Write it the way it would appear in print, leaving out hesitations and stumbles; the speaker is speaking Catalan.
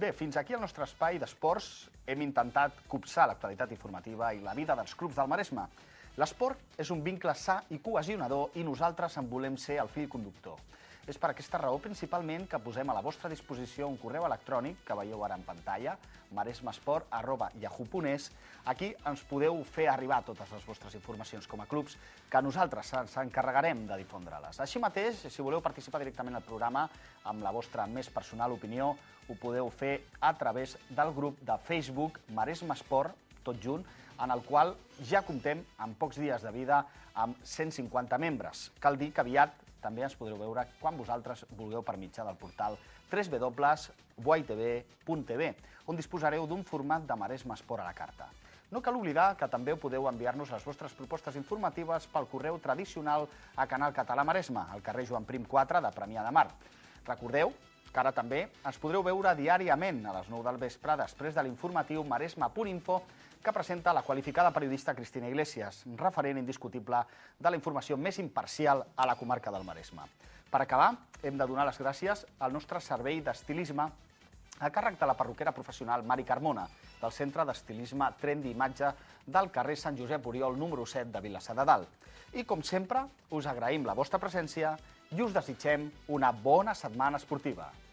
Bé, fins aquí el nostre espai d'esports. Hem intentat copsar l'actualitat informativa i la vida dels clubs del Maresme. L'esport és un vincle sa i cohesionador i nosaltres en volem ser el fil conductor. És per aquesta raó principalment que posem a la vostra disposició un correu electrònic que veieu ara en pantalla, maresmesport@yahoo.es. Aquí ens podeu fer arribar totes les vostres informacions com a clubs, que nosaltres ens encarregarem de difondre-les. Així mateix, si voleu participar directament al programa amb la vostra més personal opinió, ho podeu fer a través del grup de Facebook Maresme Esport, tot junt, en el qual ja comptem amb pocs dies de vida amb 150 membres. Cal dir que aviat també ens podreu veure quan vosaltres vulgueu per mitjà del portal www.boitv.tv, on disposareu d'un format de Maresme Esport a la carta. No cal oblidar que també podeu enviar-nos les vostres propostes informatives pel correu tradicional a Canal Català Maresme, al carrer Joan Prim 4 de Premià de Mar. Recordeu que ara també ens podreu veure diàriament a les 9 del vespre després de l'informatiu maresme.info que presenta la qualificada periodista Cristina Iglesias, referent indiscutible de la informació més imparcial a la comarca del Maresme. Per acabar, hem de donar les gràcies al nostre servei d'estilisme a càrrec de la perruquera professional Mari Carmona, del Centre d'Estilisme Trend i Imatge del carrer Sant Josep Oriol número 7 de Vilassar de Dalt. I com sempre, us agraïm la vostra presència i us desitgem una bona setmana esportiva.